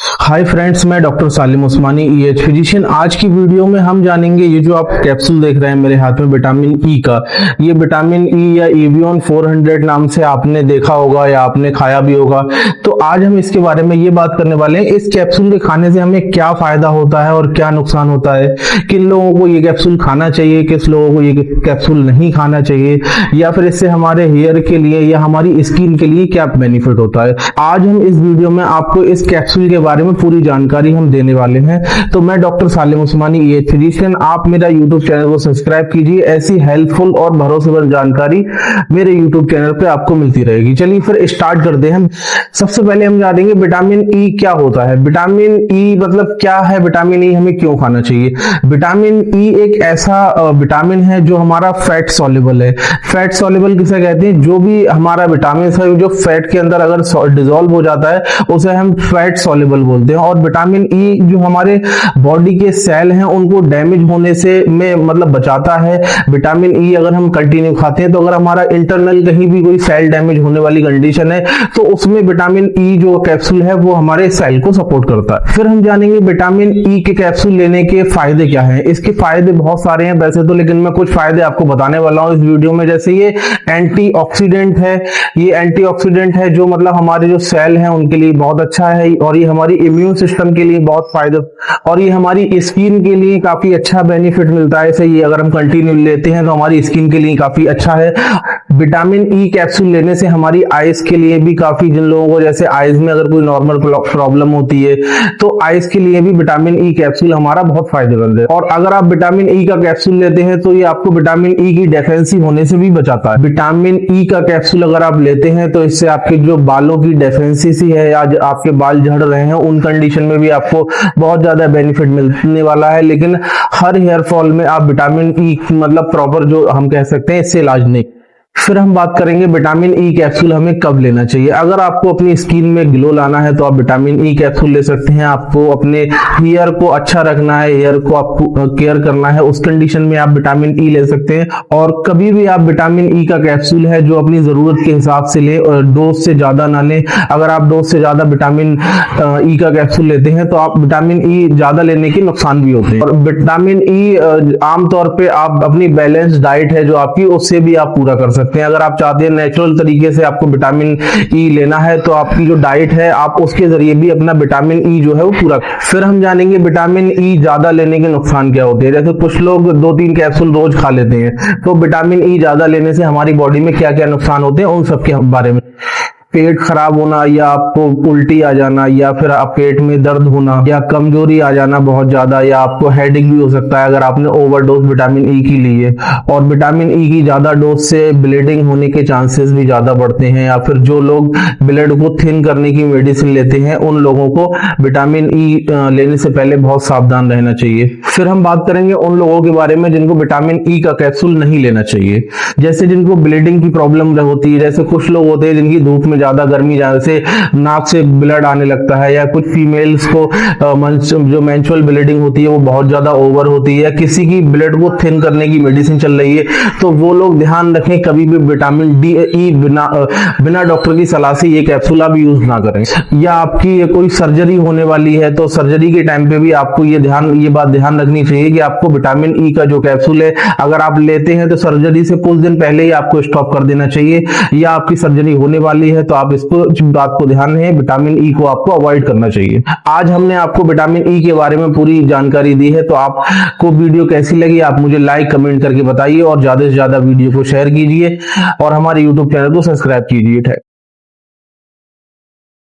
Hi friends, मैं doctor सालिम उस्मानी EH physician. आज की वीडियो में हम जानेंगे ये जो आप कैप्सूल देख रहे हैं मेरे हाथ में विटामिन ई का, ये विटामिन ई या एवियन 400 नाम से आपने देखा होगा या आपने खाया भी होगा। तो आज हम इसके बारे में ये बात करने वाले हैं, इस कैप्सूल के खाने से हमें क्या फायदा होता है और क्या नुकसान होता है, किन लोगों को ये कैप्सूल खाना चाहिए, किस लोगों को ये कैप्सूल नहीं खाना चाहिए, या फिर इससे हमारे हेयर के लिए या हमारी स्किन के लिए क्या बेनिफिट होता है। आज हम इस वीडियो में आपको इस कैप्सूल के बारे में पूरी जानकारी हम देने वाले हैं। तो मैं डॉक्टर सालिम उस्मानी ईएच फिजिशियन, आप मेरा यूट्यूब चैनल को सब्सक्राइब कीजिए। ऐसी हेल्पफुल और भरोसेमंद जानकारी मेरे यूट्यूब चैनल पे आपको मिलती रहेगी। चलिए फिर स्टार्ट करते हैं। सबसे पहले हम जानेंगे विटामिन ई क्या होता है। विटामिन ई मतलब क्या है, विटामिन ई हमें क्यों खाना चाहिए। विटामिन ई एक ऐसा विटामिन है जो हमारा फैट सॉल्युबल है। फैट सॉल्युबल किसे कहते हैं, जो भी हमारा विटामिन है जो फैट के अंदर अगर डिसॉल्व हो जाता है उसे हम फैट सॉल्युबल बोलते हैं। और विटामिन ई जो हमारे बॉडी के सेल हैं उनको डैमेज होने से में मतलब बचाता है। विटामिन ई अगर हम कंटिन्यू खाते हैं तो अगर हमारा इंटरनल कहीं भी कोई सेल डैमेज होने वाली कंडीशन है तो उसमें विटामिन ई जो कैप्सूल है वो हमारे सेल को सपोर्ट करता है। फिर हम जानेंगे विटामिन ई के कैप्सूल लेने के फायदे क्या हैं। इसके फायदे बहुत सारे हैं वैसे तो, लेकिन मैं कुछ फायदे आपको बताने वाला हूं इस वीडियो में। जैसे ये एंटीऑक्सीडेंट है, ये एंटीऑक्सीडेंट है जो मतलब हमारे जो सेल हैं उनके लिए बहुत अच्छा है, और ये हमारी इम्यून सिस्टम के लिए बहुत फायदा, और ये हमारी स्किन के लिए काफी अच्छा बेनिफिट मिलता है। इसे ये अगर हम कंटिन्यू लेते हैं तो हमारी स्किन के लिए काफी अच्छा है। विटामिन ई कैप्सूल लेने से हमारी आईज के लिए भी काफी, जिन लोगों को जैसे आईज में अगर कोई नॉर्मल प्रॉब्लम होती है तो आईज के लिए भी विटामिन ई कैप्सूल हमारा बहुत फायदेमंद है। और अगर आप विटामिन ई का कैप्सूल लेते हैं तो ये आपको विटामिन ई की डेफिशिएंसी होने से भी बचाता है। विटामिन ई का कैप्सूल अगर आप लेते हैं तो इससे आपके जो बालों की डेफिशिएंसी है, आज आपके बाल झड़ रहे हैं, उन कंडीशन में भी आपको बहुत ज्यादा बेनिफिट मिलने वाला है। लेकिन हर हेयर फॉल में आप विटामिन ई मतलब प्रॉपर जो हम कह सकते हैं इससे इलाज नहीं। फिर हम बात करेंगे विटामिन ई कैप्सूल हमें कब लेना चाहिए। अगर आपको अपनी स्किन में ग्लो लाना है तो आप विटामिन ई कैप्सूल ले सकते हैं। आपको अपने हेयर को अच्छा रखना है, हेयर को आपको केयर करना है, उस कंडीशन में आप विटामिन ई ले सकते हैं। और कभी भी आप विटामिन ई का कैप्सूल है जो अपनी जरूरत के हिसाब से ले और डोज से ज्यादा ना लें। अगर आप डोज से ज्यादा विटामिन ई का कैप्सूल लेते हैं तो आप विटामिन ई ज्यादा लेने के नुकसान भी होते हैं। और विटामिन ई आमतौर पर आप अपनी बैलेंस डाइट है जो आपकी, उससे भी आप पूरा कर सकते हैं। अगर आप चाहते हैं नेचुरल तरीके से आपको विटामिन ई लेना है तो आपकी जो डाइट है आप उसके जरिए भी अपना विटामिन ई जो है वो पूरा। फिर हम जानेंगे विटामिन ई ज्यादा लेने के नुकसान क्या होते हैं। जैसे कुछ लोग 2-3 कैप्सूल रोज खा लेते हैं, तो विटामिन ई ज्यादा लेने से हमारी बॉडी में क्या क्या नुकसान होते हैं उन सब के बारे में। पेट खराब होना, या आपको उल्टी आ जाना, या फिर आप पेट में दर्द होना, या कमजोरी आ जाना बहुत ज्यादा, या आपको हेडेक भी हो सकता है अगर आपने ओवरडोज विटामिन ई की ली है। और विटामिन ई की ज्यादा डोज से ब्लीडिंग होने के चांसेस भी ज्यादा बढ़ते हैं। या फिर जो लोग ब्लड को थिन करने की मेडिसिन लेते हैं उन लोगों को विटामिन ई लेने से पहले बहुत सावधान रहना चाहिए। फिर हम बात करेंगे उन लोगों के बारे में जिनको विटामिन ई का कैप्सूल नहीं लेना चाहिए। जैसे जिनको ब्लीडिंग की प्रॉब्लम होती है, जैसे कुछ लोग होते हैं जिनकी धूप में ज्यादा गर्मी ज्यादा से नाक से ब्लड आने लगता है, या कुछ फीमेल्स को जो मेंस्ट्रुअल ब्लीडिंग होती है वो बहुत ज्यादा ओवर होती है, या किसी की ब्लड को थिन करने की मेडिसिन चल रही है, तो वो लोग ध्यान रखें कभी भी विटामिन डी ई बिना डॉक्टर की सलाह से ये कैप्सूल आप यूज ना करें। या आपकी कोई सर्जरी होने वाली है तो सर्जरी के टाइम पे भी आपको ये बात ध्यान रखनी चाहिए कि आपको विटामिन ई का जो कैप्सूल है अगर आप लेते हैं तो सर्जरी से कुछ दिन पहले ही आपको स्टॉप कर देना चाहिए। या आपकी सर्जरी होने वाली है तो आप इसको बात को ध्यान है, विटामिन ई को आपको अवॉइड करना चाहिए। आज हमने आपको विटामिन ई के बारे में पूरी जानकारी दी है। तो आपको वीडियो कैसी लगी आप मुझे लाइक कमेंट करके बताइए, और ज्यादा से ज्यादा वीडियो को शेयर कीजिए और हमारे यूट्यूब चैनल को सब्सक्राइब कीजिए।